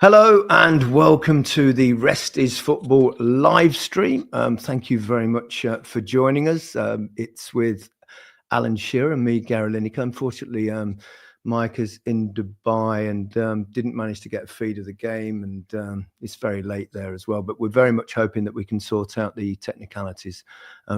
Hello and welcome to the Rest is Football live stream. Thank you very much for joining us. It's with Alan Shearer and me, Gary Lineker. Unfortunately, Mike is in Dubai and didn't manage to get a feed of the game, and it's very late there as well. But we're very much hoping that we can sort out the technicalities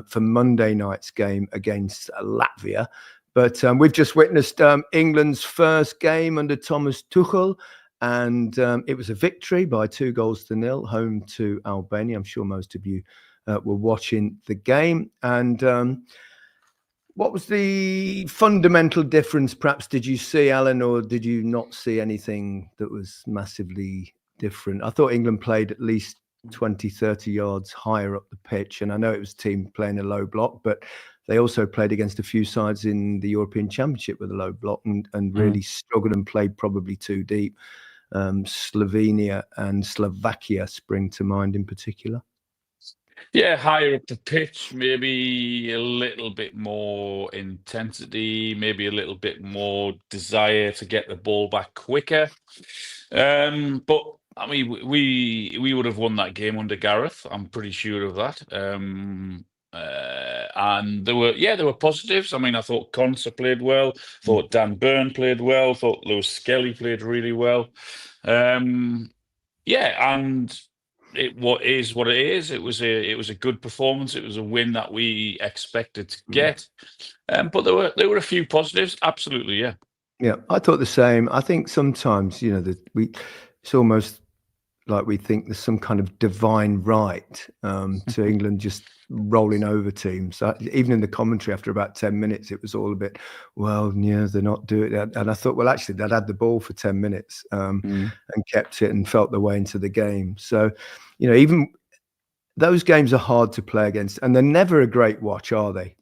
for Monday night's game against Latvia. But we've just witnessed England's first game under Thomas Tuchel. And it was a victory by 2-0, home to Albania. I'm sure most of you were watching the game. And what was the fundamental difference? Perhaps did you see, Alan, or did you not see anything that was massively different? I thought England played at least 20, 30 yards higher up the pitch. And I know it was a team playing a low block, but they also played against a few sides in the European Championship with a low block and really struggled and played probably too deep. Slovenia and Slovakia spring to mind in particular. Yeah, higher up the pitch, maybe a little bit more intensity, maybe a little bit more desire to get the ball back quicker. But I mean, we would have won that game under Gareth. I'm pretty sure of that. And there were positives. I mean, I thought Konsa played well. Thought Dan Burn played well. Thought Lewis Skelly played really well. And what it is. It was a good performance. It was a win that we expected to get. But there were a few positives. Absolutely, yeah. Yeah, I thought the same. I think sometimes, it's almost like we think there's some kind of divine right to England just rolling over teams. Even in the commentary, after about 10 minutes, it was all a bit, they're not doing it. And I thought, well, actually, they'd had the ball for 10 minutes and kept it and felt their way into the game. So, even those games are hard to play against, and they're never a great watch, are they?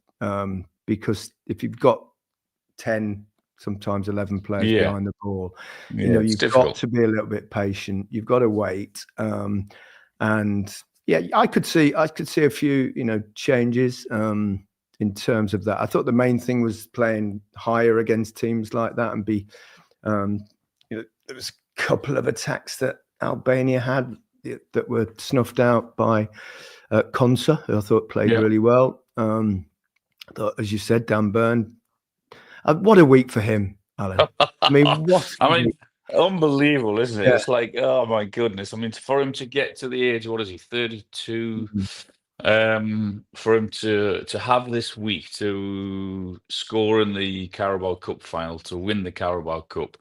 Because if you've got 10, sometimes 11 players behind the ball, you've got to be a little bit patient. You've got to wait. And I could see a few, changes in terms of that. I thought the main thing was playing higher against teams like that and there was a couple of attacks that Albania had that were snuffed out by Konsa, who I thought played really well. I thought, as you said, Dan Burn. What a week for him, Alan. I mean, unbelievable, isn't it? Yeah. It's like, oh my goodness. I mean, for him to get to the age, what is he, 32? For him to have this week to score in the Carabao Cup final, to win the Carabao Cup,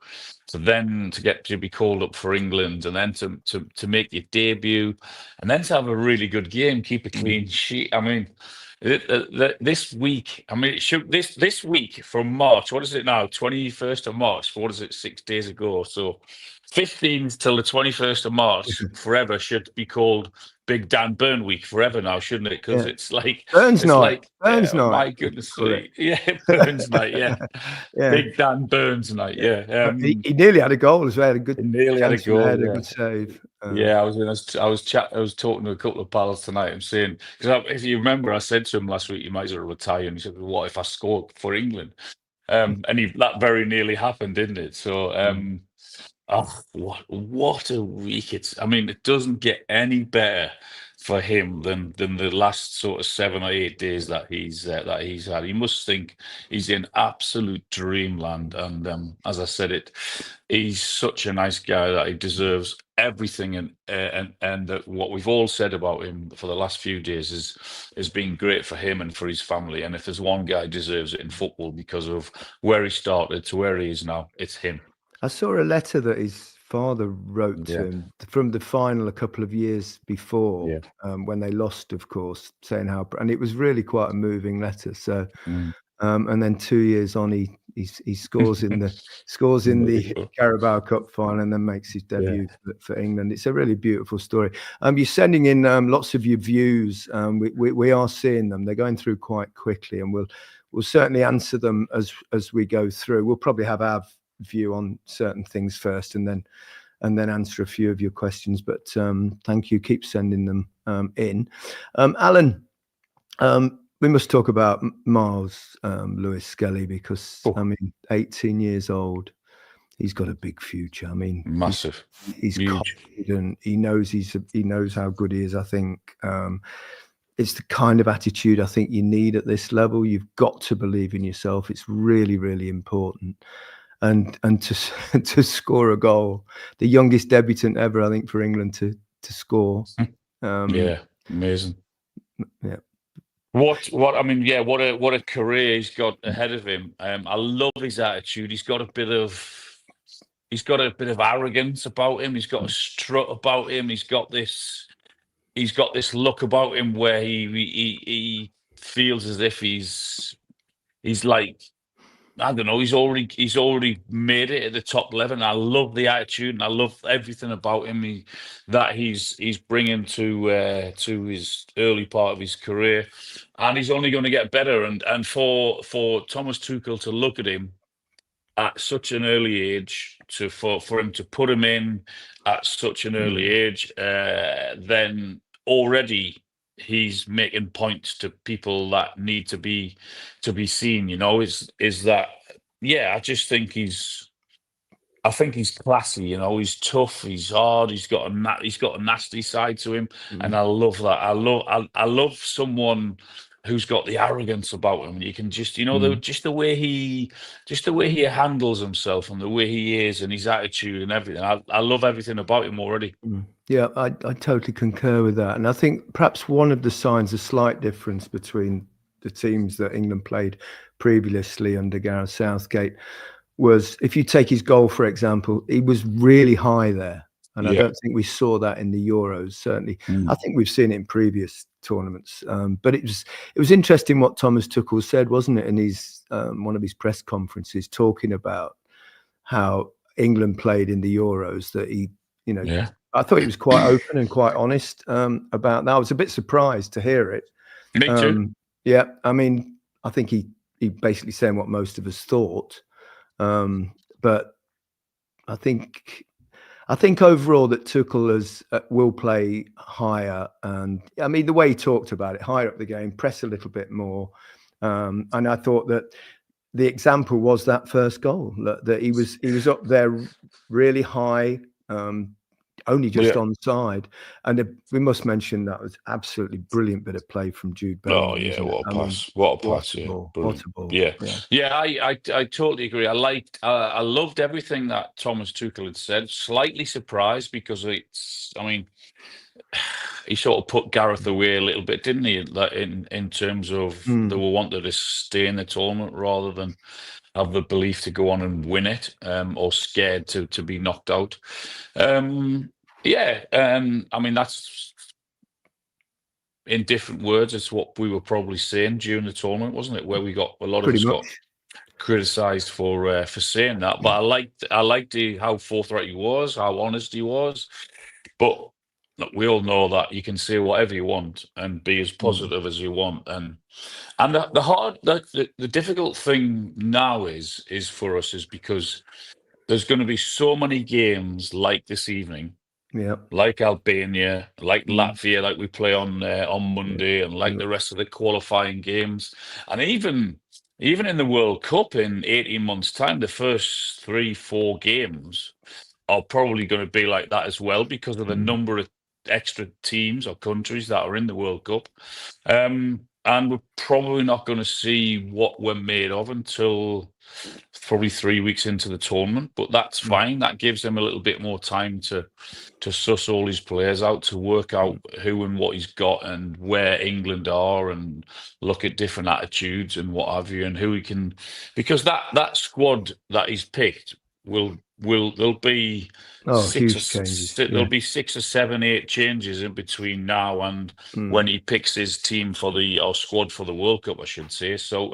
to then to get to be called up for England, and then to make your debut, and then to have a really good game, keep a clean sheet. I mean, this week, this week from March, what is it now? 21st of March. What is it? 6 days ago. So 15th till the 21st of March forever should be called Big Dan Burn week forever now, shouldn't it? Because it's like Burns night. Burns night. My goodness, Burns night. Yeah, Big Dan Burns night. Yeah, he nearly had a goal as well. He nearly had a goal. A good save. I was talking to a couple of pals tonight. I'm saying, because if you remember, I said to him last week, you might as well retire. And he said, "What if I scored for England?" And that very nearly happened, didn't it? So. What a week! It doesn't get any better for him than the last sort of 7 or 8 days that he's had. He must think he's in absolute dreamland. And as I said, he's such a nice guy that he deserves everything. And what we've all said about him for the last few days is been great for him and for his family. And if there's one guy who deserves it in football because of where he started to where he is now, it's him. I saw a letter that his father wrote to him from the final a couple of years before, when they lost, of course, saying how, and it was really quite a moving letter. So, and then 2 years on, he scores in the Carabao Cup final and then makes his debut for England. It's a really beautiful story. You're sending in lots of your views. We are seeing them. They're going through quite quickly, and we'll certainly answer them as we go through. We'll probably have our view on certain things first and then answer a few of your questions, but thank you, keep sending them in. Alan, we must talk about Miles Lewis Skelly because 18 years old, he's got a big future. I mean, Massive, he's huge. confident. He knows he knows how good he is. I think it's the kind of attitude I think you need at this level. You've got to believe in yourself. It's really, really important. And to to score a goal, the youngest debutant ever, I think, for England to score. Yeah, amazing. Yeah. What I mean, yeah, what a career he's got ahead of him. I love his attitude. He's got a bit of arrogance about him. He's got a strut about him. He's got this look about him where he feels as if he's like, I don't know, he's already made it at the top level. And I love the attitude, and I love everything about him that he's bringing to his early part of his career, and he's only going to get better. And for Thomas Tuchel to look at him at such an early age, for him to put him in at such an early age, then already he's making points to people that need to be seen. Is that, yeah? I think he's classy. He's tough. He's hard. He's got a nasty side to him, and I love that. I love someone who's got the arrogance about him. You can just, just the way he handles himself and the way he is and his attitude and everything. I love everything about him already. Yeah, I totally concur with that. And I think perhaps one of the signs, a slight difference between the teams that England played previously under Gareth Southgate, was if you take his goal, for example, he was really high there. And I don't think we saw that in the Euros, certainly. I think we've seen it in previous tournaments. But it was interesting what Thomas Tuchel said, wasn't it, in his one of his press conferences, talking about how England played in the Euros, that he, I thought he was quite open and quite honest about that. I was a bit surprised to hear it. Me too. Yeah, I mean, I think he basically saying what most of us thought. But I think overall that Tuchel will play higher, and I mean the way he talked about it, higher up the game, press a little bit more, and I thought that the example was that first goal, that he was up there really high, only just onside, and we must mention that was absolutely brilliant bit of play from Jude Bellingham. Oh yeah, what a pass! Mean, what a pass! Yeah, what a ball! Yeah. I totally agree. I loved everything that Thomas Tuchel had said. Slightly surprised because he sort of put Gareth away a little bit, didn't he? In terms of they were wanting to stay in the tournament rather than have the belief to go on and win it, or scared to be knocked out. I mean, that's in different words. It's what we were probably saying during the tournament, wasn't it? Where we got a lot of us got criticised for saying that, but I liked how forthright he was, how honest he was. But look, we all know that you can say whatever you want and be as positive as you want, and the difficult thing now is for us is because there's going to be so many games like this evening, like Albania, like Latvia, like we play on Monday, and like the rest of the qualifying games, and even in the World Cup in 18 months' time, the first 3-4 games are probably going to be like that as well because of the number of extra teams or countries that are in the World Cup. And we're probably not going to see what we're made of until probably 3 weeks into the tournament, but that's fine. That gives him a little bit more time to suss all his players out, to work out who and what he's got and where England are, and look at different attitudes and what have you, and who he can, because that squad that he's picked there'll be there'll be 6 or 7, 8 changes in between now and when he picks his team or squad for the World Cup, I should say. So,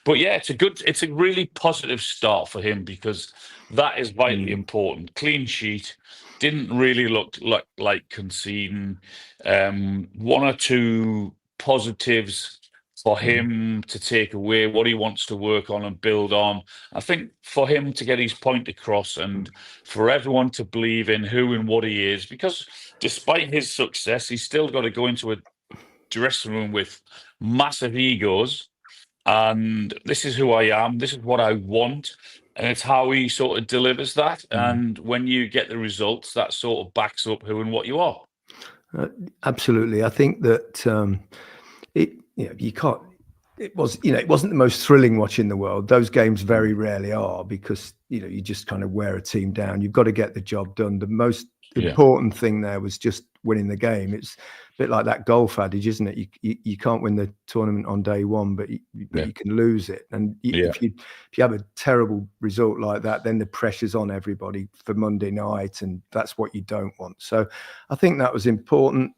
but yeah, it's a really positive start for him because that is vitally important. Clean sheet, didn't really look like conceding. 1 or 2 positives for him to take away, what he wants to work on and build on. I think for him to get his point across and for everyone to believe in who and what he is, because despite his success, he's still got to go into a dressing room with massive egos. And this is who I am. This is what I want. And it's how he sort of delivers that. And when you get the results, that sort of backs up who and what you are. Absolutely. I think that you can't. It wasn't the most thrilling watch in the world. Those games very rarely are, because you just kind of wear a team down. You've got to get the job done. The most important thing there was just winning the game. It's a bit like that golf adage, isn't it? You can't win the tournament on day one, but you can lose it. And if you have a terrible result like that, then the pressure's on everybody for Monday night, and that's what you don't want. So I think that was important.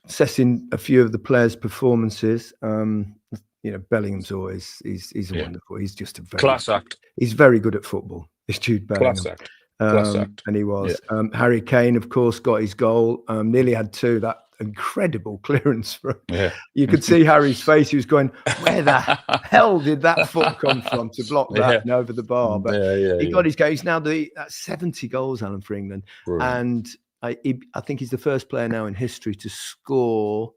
Assessing a few of the players' performances, Bellingham's always he's wonderful. He's just a very class act. He's very good at football. It's Jude Bellingham. Class act. And he was. Harry Kane, of course, got his goal. Nearly had two. That incredible clearance from. Yeah. You could see Harry's face. He was going, "Where the hell did that foot come from to block that and over the bar?" But he got his goal. He's now at 70 goals, Alan, for England. Brilliant. And I think he's the first player now in history to score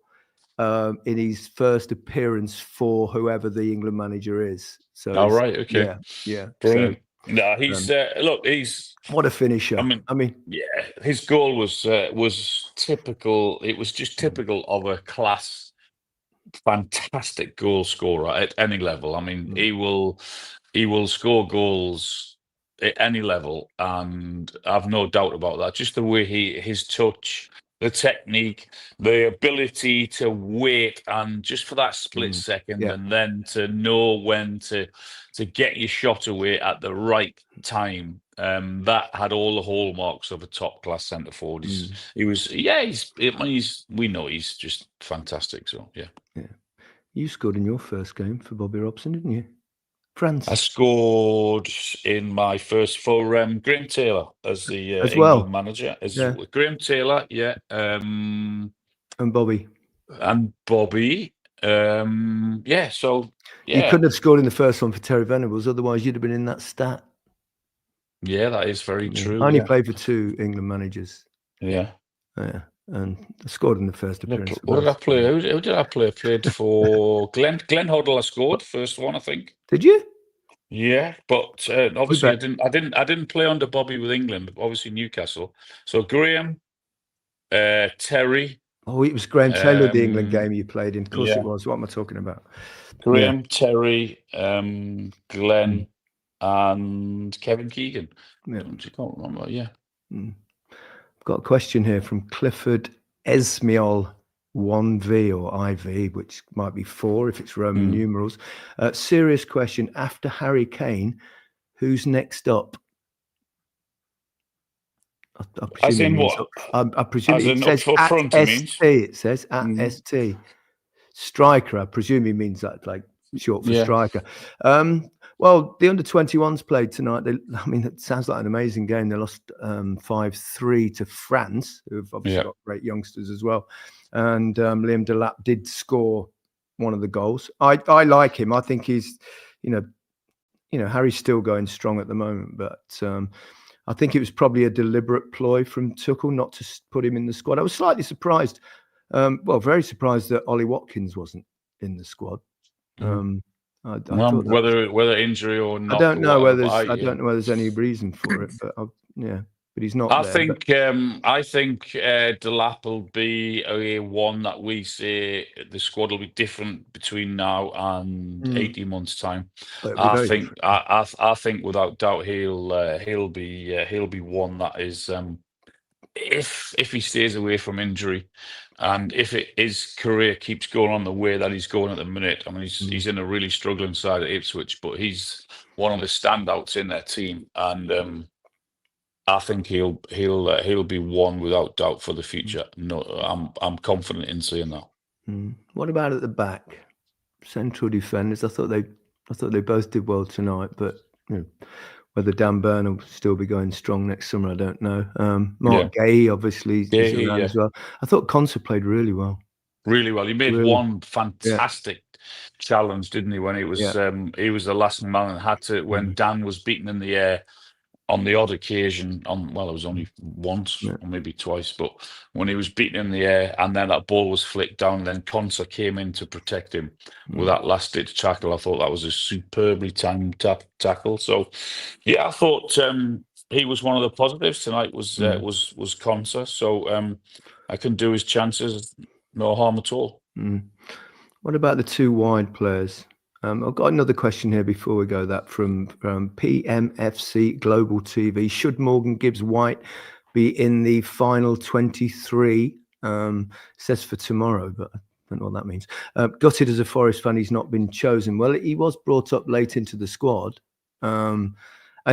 in his first appearance for whoever the England manager is. So, okay, yeah. Brilliant. So, no, he's look, he's what a finisher. I mean, his goal was typical. It was just typical of a class, fantastic goal scorer at any level. I mean, he will score goals at any level, and I've no doubt about that. Just the way his touch, the technique, the ability to wait, and just for that split second, and then to know when to get your shot away at the right time. That had all the hallmarks of a top class centre forward. We know he's just fantastic. So yeah. You scored in your first game for Bobby Robson, didn't you? France. I scored in my first for Graham Taylor as the England manager. Graham Taylor, and Bobby. So you couldn't have scored in the first one for Terry Venables, otherwise you'd have been in that stat. Yeah, that is very true. I only played for two England managers. Yeah. And I scored in the first appearance. What did I play? Who did I play? I played for Glenn Hoddle. I scored first one, I think. Did you? Yeah, but obviously I didn't play under Bobby with England. Obviously Newcastle. So Graham, Terry. Oh, it was Graham Taylor, the England game you played in. Of course it was. What am I talking about? Graham, Terry, Glenn, and Kevin Keegan. I can't remember. Yeah. I've got a question here from Clifford Esmiol 1V or IV, which might be 4 if it's Roman numerals. Serious question. After Harry Kane, who's next up? I presume it says at ST. It says at ST. Striker. I presume he means that, like, short for striker. Well, the under-21s played tonight. It sounds like an amazing game. They lost 5-3 to France, who've obviously got great youngsters as well. And Liam Delap did score one of the goals. I like him. I think he's, Harry's still going strong at the moment, but I think it was probably a deliberate ploy from Tuchel not to put him in the squad. I was slightly surprised, very surprised that Ollie Watkins wasn't in the squad. Whether injury or not, I don't know whether there's any reason for it, but but he's not. I think Delap will be a one that we say the squad will be different between now and 18 months' time. I think without doubt he'll be one that is if he stays away from injury. And if his career keeps going on the way that he's going at the minute, he's in a really struggling side at Ipswich, but he's one of the standouts in their team, and I think he'll be one without doubt for the future. No, I'm confident in saying that. What about at the back, central defenders? I thought they both did well tonight, but whether Dan Burn will still be going strong next summer, I don't know. Mark Gay, obviously, is around as well. I thought Conser played really well. Really well. He made one fantastic challenge, didn't he? When he was the last man and had to, when Dan was beaten in the air, on the odd occasion, it was only once or maybe twice, but when he was beaten in the air and then that ball was flicked down, and then Konsa came in to protect him with that last-ditch tackle. I thought that was a superbly timed tackle. So, yeah, I thought he was one of the positives tonight. Was Konsa. So I can do his chances, no harm at all. What about the two wide players? I've got another question here before we go. That from PMFC Global TV. Should Morgan Gibbs-White be in the final 23? Says for tomorrow, but I don't know what that means. Gutted as a Forest fan, he's not been chosen. Well, he was brought up late into the squad. And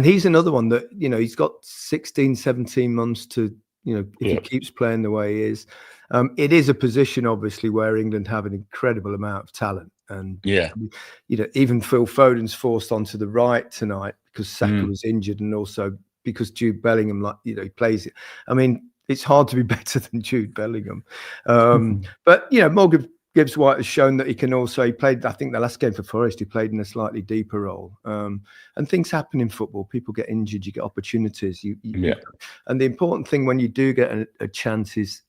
he's another one that, he's got 16, 17 months to, if he keeps playing the way he is. It is a position, obviously, where England have an incredible amount of talent. And, even Phil Foden's forced onto the right tonight because Saka was injured, and also because Jude Bellingham, he plays it. I mean, it's hard to be better than Jude Bellingham. But, Morgan Gibbs-White has shown that he can also, he played, I think the last game for Forest, he played in a slightly deeper role. And things happen in football. People get injured, you get opportunities. And the important thing when you do get a chance is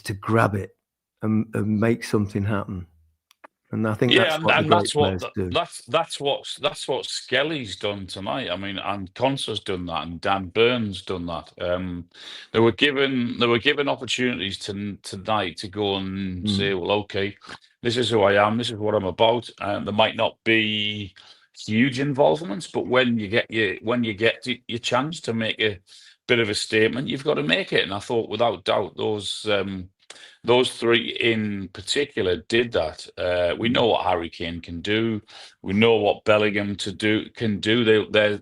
to grab it and make something happen. And I think that's what Skelly's done tonight. I mean, and Consa's done that, and Dan Burns done that. They were given opportunities tonight to go and say, well, okay, this is who I am, this is what I'm about. There might not be huge involvements, but when you get your chance to make a bit of a statement, you've got to make it. And I thought, without doubt, those three in particular did that. We know what Harry Kane can do. We know what Bellingham can do. They're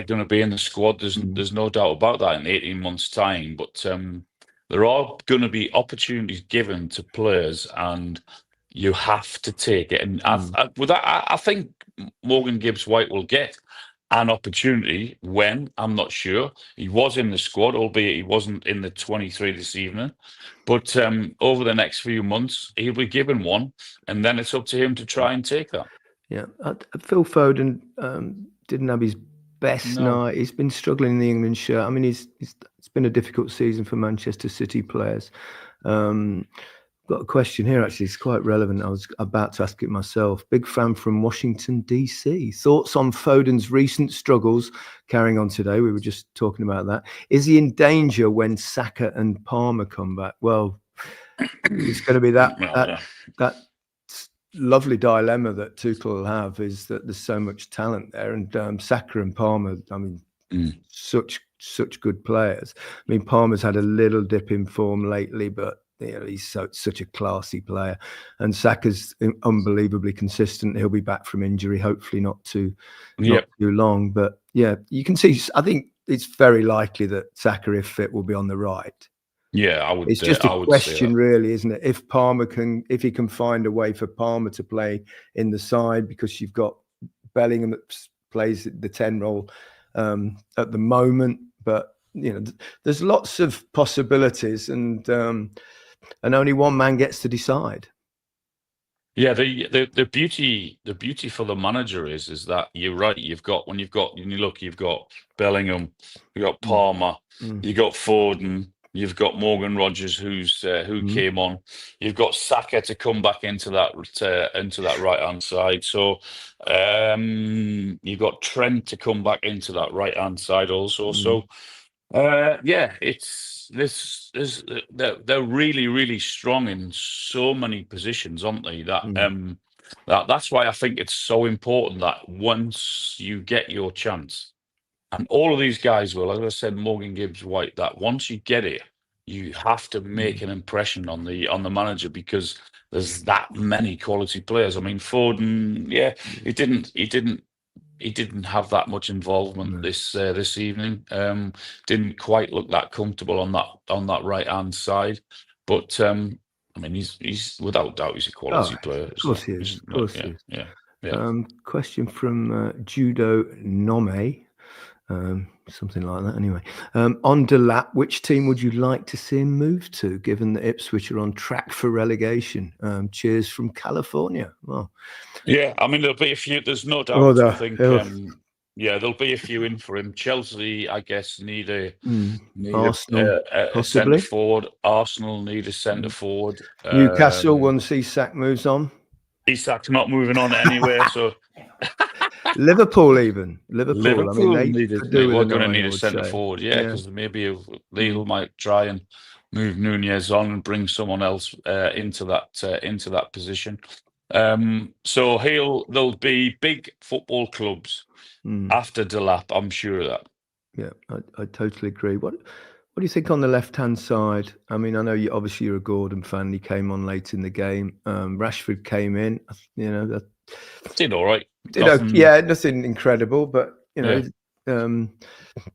going to be in the squad. There's no doubt about that in 18 months' time. But there are going to be opportunities given to players, and you have to take it. And I think Morgan Gibbs-White will get an opportunity when, I'm not sure. He was in the squad, albeit he wasn't in the 23 this evening. But over the next few months, he'll be given one, and then it's up to him to try and take that. Yeah, Phil Foden didn't have his best night. He's been struggling in the England shirt. I mean, it's been a difficult season for Manchester City players. Got a question here, actually. It's quite relevant. I was about to ask it myself. Big fan from Washington, D.C. Thoughts on Foden's recent struggles carrying on today? We were just talking about that. Is he in danger when Saka and Palmer come back? Well, it's going to be that lovely dilemma that Tuchel will have, is that there's so much talent there. And Saka and Palmer, I mean, such good players. I mean, Palmer's had a little dip in form lately, but he's such a classy player, and Saka's unbelievably consistent. He'll be back from injury, hopefully not too long. But yeah, you can see. I think it's very likely that Saka, if fit, will be on the right. Yeah, I would. It's just a question, really, isn't it? If he can find a way for Palmer to play in the side, because you've got Bellingham that plays the 10 role at the moment, but there's lots of possibilities, and only one man gets to decide. Yeah, the beauty for the manager is that you're right. You've got you've got Bellingham, you've got Palmer, you've got Foden, you've got Morgan Rogers who came on. You've got Saka to come back into that right hand side. So you've got Trent to come back into that right hand side also. So they're really, really strong in so many positions, aren't they? That's why I think it's so important that once you get your chance, and all of these guys will, as I said, Morgan Gibbs-White, that once you get it, you have to make an impression on the manager, because there's that many quality players. I mean, Foden, he didn't have that much involvement this evening. Didn't quite look that comfortable on that right hand side, but I mean, he's without doubt he's a quality player. Of course he is. Of course he is. Yeah. Question from Judo Nome. Something like that. Anyway, on Delap, which team would you like to see him move to, given that Ipswich are on track for relegation? Cheers from California. Well, yeah, I mean, there'll be a few. There's no doubt. I think Yeah, there'll be a few in for him. Chelsea, I guess, need Arsenal, a centre possibly. forward. Arsenal need a centre forward. Newcastle, once Isak moves on. Isak's not moving on anywhere, so Liverpool, even Liverpool. I mean, Liverpool they could do with we're a going to nine, need I a would centre say. forward. Yeah, Yeah. because maybe they Mm, might try and move Nunez on and bring someone else into that position. So there'll be big football clubs mm. after Delap. I'm sure of that. Yeah, I totally agree. What do you think on the left-hand side? I mean, I know obviously you're a Gordon fan. He came on late in the game. Rashford came in. That Did all right. yeah, Nothing. nothing incredible, but Yeah. um,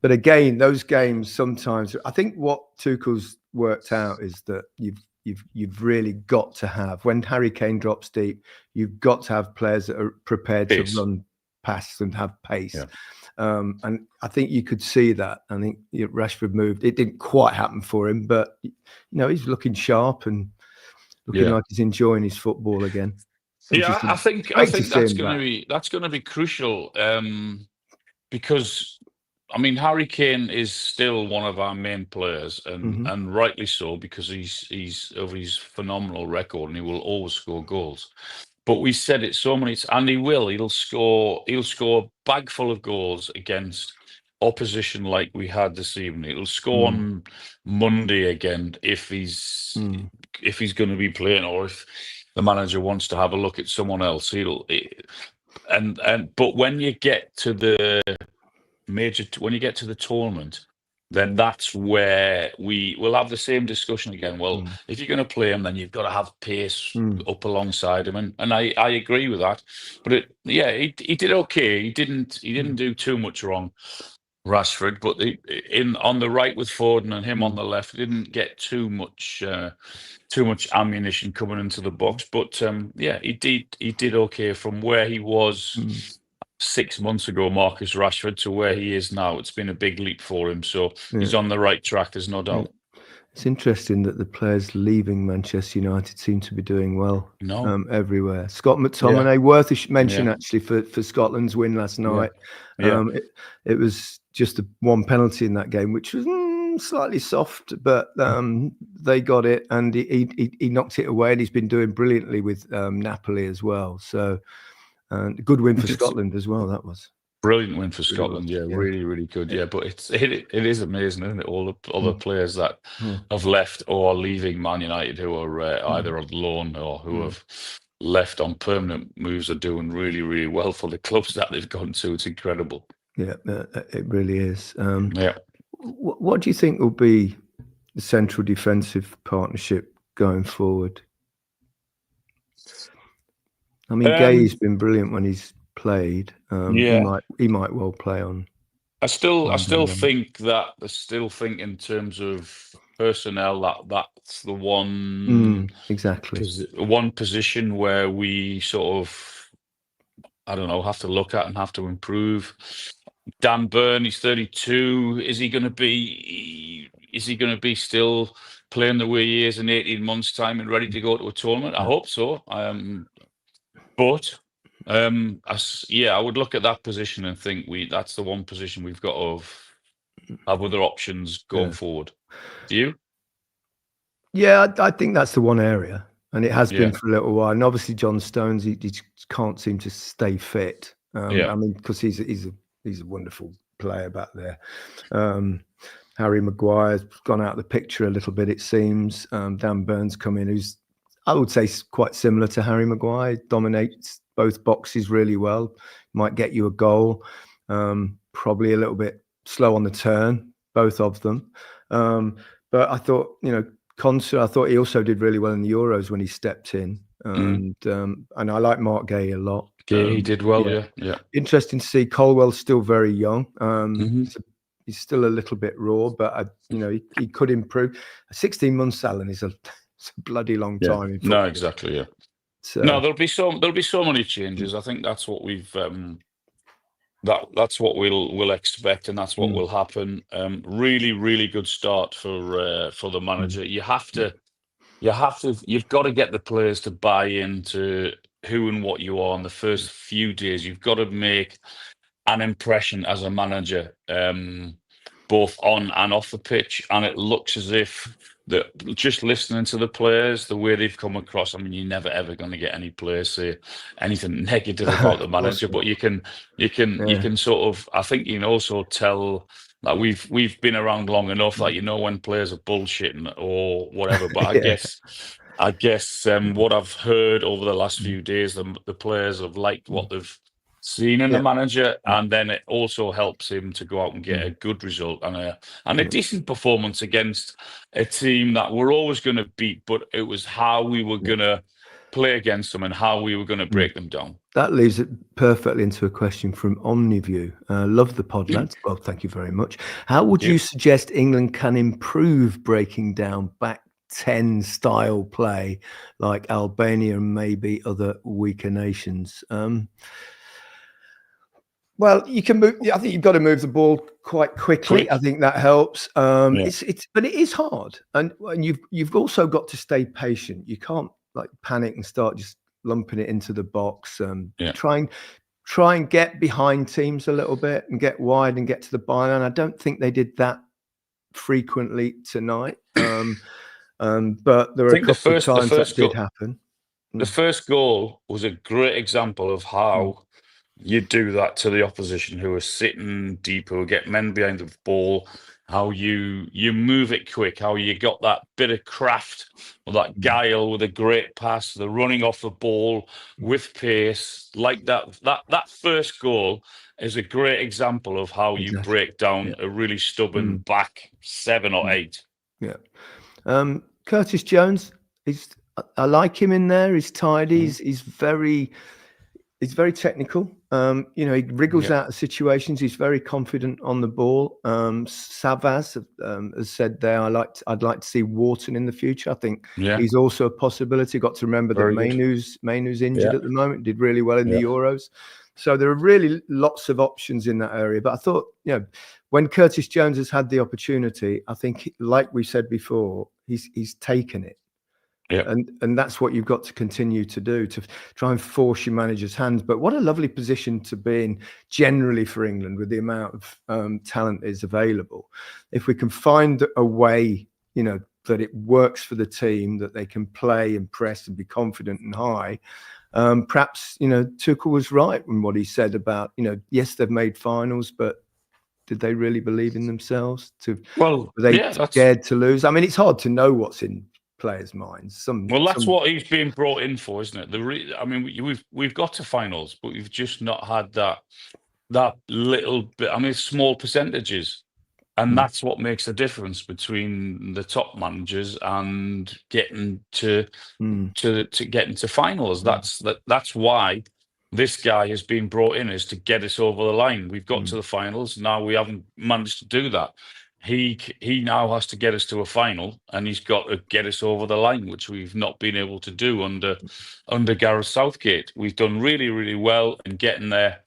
but again, those games sometimes. I think what Tuchel's worked out is that you've really got to have, when Harry Kane drops deep, you've got to have players that are prepared to Pace. run past and have pace. Yeah. And I think you could see that. I think Rashford moved. It didn't quite happen for him, but he's looking sharp and looking like he's enjoying his football again. Yeah, I think great to see that's him back. going to be crucial because I mean Harry Kane is still one of our main players and rightly so because he's of his phenomenal record and he will always score goals. But we said it so many times, and he will. He'll score a bag full of goals against opposition like we had this evening. He'll score on Monday again if he's going to be playing, or if the manager wants to have a look at someone else. But when you get to the when you get to the tournament, then that's where we will have the same discussion again. Well, if you're going to play him, then you've got to have pace up alongside him, and I agree with that. But he did okay. He didn't do too much wrong, Rashford. But on the right with Foden and him on the left, didn't get too much ammunition coming into the box. But he did okay from where he was 6 months ago, Marcus Rashford, to where he is now. It's been a big leap for him. So he's on the right track, there's no doubt. It's interesting that the players leaving Manchester United seem to be doing well everywhere. Scott McTominay, worth a mention actually for Scotland's win last night. It was just one penalty in that game, which was slightly soft, but they got it, and he knocked it away, and he's been doing brilliantly with Napoli as well. So a good win for Scotland as well. That was brilliant win for Scotland. Really, really good. Yeah, but it is amazing, isn't it? All the other players that have left or are leaving Man United, who are either on loan or who have left on permanent moves, are doing really, really well for the clubs that they've gone to. It's incredible. Yeah, it really is. What do you think will be the central defensive partnership going forward? I mean, Gay's been brilliant when he's played. He might well play on. I still think in terms of personnel that's the one exactly one position where we sort of, I don't know, have to look at and have to improve. Dan Burn, he's 32. Is he going to be still playing the way he is in 18 months' time and ready to go to a tournament? I hope so. But I would look at that position and think that's the one position we've got to have other options going forward. Do you? Yeah, I think that's the one area, and it has been for a little while. And obviously, John Stones, he can't seem to stay fit. I mean, because he's a wonderful player back there. Harry Maguire's gone out of the picture a little bit, it seems. Dan Burns come in, who's, I would say, quite similar to Harry Maguire, dominates both boxes really well, might get you a goal. Probably a little bit slow on the turn, both of them. But I thought, Konsa, I thought he also did really well in the Euros when he stepped in. And I like Mark Gay a lot. Yeah, he did well, yeah. Interesting to see. Colwell's still very young. He's still a little bit raw, but he could improve. 16 months, Alan, is a bloody long time. In no, exactly, yeah. So, no, there'll be so many changes. I think that's what we've that's what we'll expect, and that's what will happen. Really, really good start for the manager. You've got to get the players to buy into who and what you are in the first few days. You've got to make an impression as a manager, both on and off the pitch. And it looks as if that just listening to the players, the way they've come across. I mean, you're never ever going to get any players say anything negative about the Of course manager, not. but you Yeah. can sort of. I think you can also tell. Like we've been around long enough that you know when players are bullshitting or whatever. But Yeah. I guess what I've heard over the last Mm. few days, the players have liked what they've seen in the Yeah. manager, and then it also helps him to go out and get a Mm. good result and a Yeah. decent performance against a team that we're always going to beat, but it was how we were Yeah. going to play against them and how we were going to Mm. break them down. That leads it perfectly into a question from OmniView. Love the pod, lads. Well, thank you very much. How would Yep. you suggest England can improve breaking down back 10 style play like Albania and maybe other weaker nations? Well, you can move. I think you've got to move the ball quite quickly. Quick. I think that helps. Yeah. But it is hard, and you've also got to stay patient. You can't like panic and start just lumping it into the box. Yeah. Try and get behind teams a little bit and get wide and get to the byline. I don't think they did that frequently tonight. But there I were a think couple of times that did happen. the first goal was a great example of how you do that to the opposition who are sitting deep, who get men behind the ball, how you move it quick, how you got that bit of craft or that guile with a great pass, the running off the ball with pace, like that. That first goal is a great example of how you Exactly. break down Yeah. a really stubborn back 7 or 8. Yeah. Curtis Jones, I like him in there. He's tidy. He's very technical. He wriggles Yeah. out of situations. He's very confident on the ball. Savas has said there, I'd like to see Wharton in the future. I think Yeah. he's also a possibility. Got to remember that Very good. Mainu's injured Yeah. at the moment. Did really well in the Yeah. Euros. So there are really lots of options in that area. But I thought, when Curtis Jones has had the opportunity, I think, like we said before, he's taken it. Yeah. And that's what you've got to continue to do, to try and force your manager's hands. But what a lovely position to be in generally for England with the amount of talent is available. If we can find a way, that it works for the team, that they can play and press and be confident and high, perhaps, Tuchel was right in what he said about, yes, they've made finals, but did they really believe in themselves? Were they scared to lose? I mean, it's hard to know what's in players' minds. That's what he's being brought in for, isn't it? I mean, we've got to finals, but we've just not had that little bit. I mean, small percentages, and that's what makes the difference between the top managers and getting to getting to finals. That's why this guy has been brought in, is to get us over the line. We've got to the finals. Now we haven't managed to do that. He now has to get us to a final, and he's got to get us over the line, which we've not been able to do under Gareth Southgate. We've done really, really well in getting there.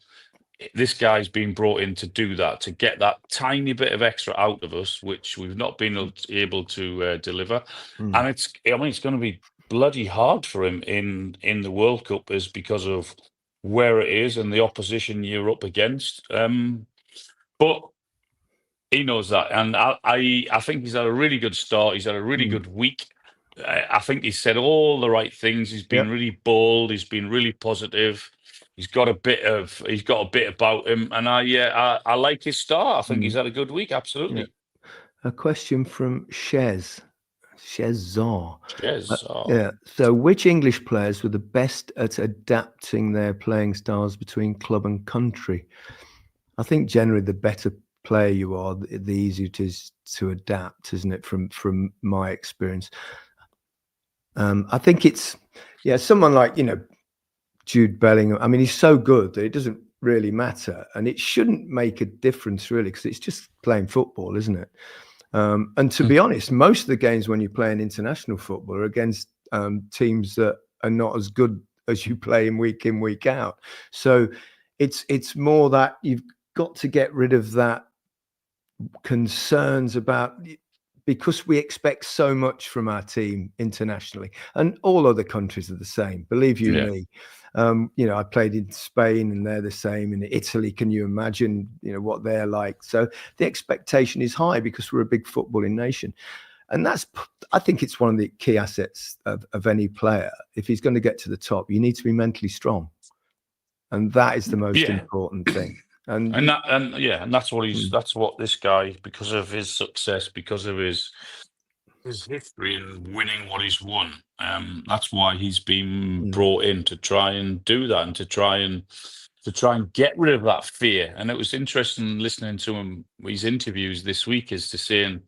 This guy's been brought in to do that, to get that tiny bit of extra out of us, which we've not been able to deliver. And it's going to be bloody hard for him in the World Cup, is because of where it is and the opposition you're up against. But he knows that, and I think he's had a really good start. He's had a really good week. I think he's said all the right things. He's been really bold. He's been really positive. He's got a bit about him, and I like his start. I think he's had a good week. Absolutely. A question from Shezar. Yes. So, which English players were the best at adapting their playing styles between club and country? I think generally the better player you are, the easier it is to adapt, isn't it? From my experience, I think it's someone like Jude Bellingham. I mean, he's so good that it doesn't really matter, and it shouldn't make a difference really, because it's just playing football, isn't it? And to be honest, most of the games when you play in international football are against teams that are not as good as you play in, week out. So it's more that you've got to get rid of that concerns about, because we expect so much from our team internationally, and all other countries are the same, believe you me. I played in Spain and they're the same. In Italy, can you imagine, what they're like? So the expectation is high because we're a big footballing nation. And I think it's one of the key assets of any player. If he's going to get to the top, you need to be mentally strong. And that is the most important thing. And that's what this guy, because of his success, because of his history in winning what he's won, that's why he's been brought in to try and do that, and to try and get rid of that fear. And it was interesting listening to him, his interviews this week, as to saying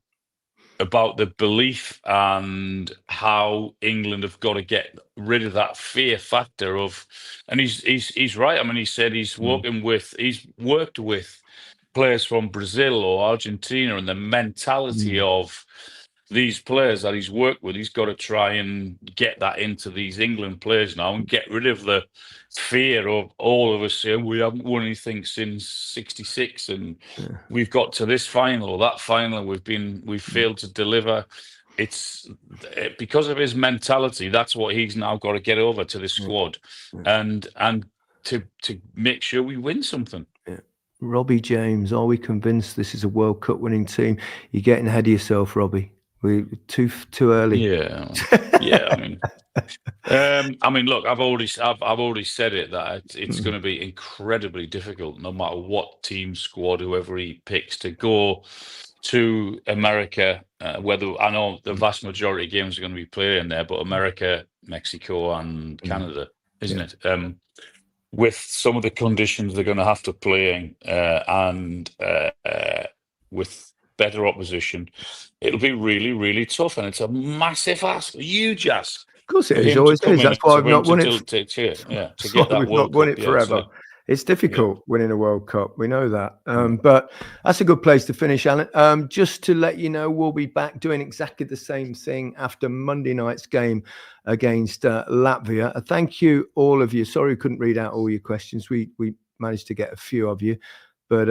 about the belief and how England have got to get rid of that fear factor of, and he's right. I mean, he said he's worked with players from Brazil or Argentina, and the mentality of these players that he's worked with, he's got to try and get that into these England players now, and get rid of the fear of all of us saying we haven't won anything since '66, and we've got to this final or that final, we've failed to deliver. It's because of his mentality. That's what he's now got to get over to the squad, and to make sure we win something. Robbie James, are we convinced this is a World Cup winning team? You're getting ahead of yourself, Robbie. We're too early. Yeah. I mean, look, I've already said it, that it's going to be incredibly difficult, no matter what team, squad, whoever he picks, to go to America. Whether I know the vast majority of games are going to be played in there, but America, Mexico, and Canada, isn't it? With some of the conditions they're going to have to play in, and with better opposition, it'll be really, really tough, and it's a massive ask, a huge ask. Of course, it is. Always is. That's why I've not won it. To get that World Cup. Won it forever. It's difficult winning a World Cup. We know that. But that's a good place to finish, Alan. Just to let you know, we'll be back doing exactly the same thing after Monday night's game against Latvia. Thank you, all of you. Sorry we couldn't read out all your questions. We managed to get a few of you, but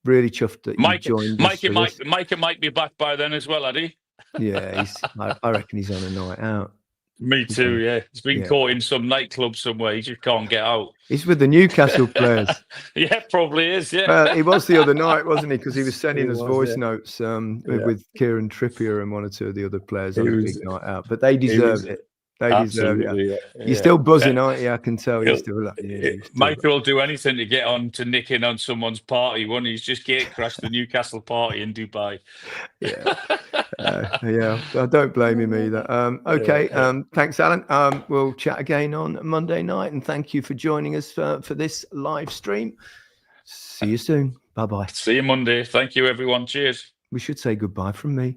really chuffed that you joined us. Micah might be back by then as well, Addy. Yeah, I reckon he's on a night out. Me too, yeah. He's been caught in some nightclub somewhere. He just can't get out. He's with the Newcastle players. Yeah, probably is, yeah. Well, he was the other night, wasn't he? Because he was sending us voice notes with Kieran Trippier and one or two of the other players on a big night out. But they deserved it. They deserve it. You're still buzzing, aren't you? I can tell you're still like, Michael will do anything to get on to nick in on someone's party. One, he's just gate crashed the Newcastle party in Dubai. I don't blame him either. Okay, thanks, Alan. We'll chat again on Monday night, and thank you for joining us for this live stream. See you soon. Bye-bye. See you Monday. Thank you, everyone. Cheers. We should say goodbye from me.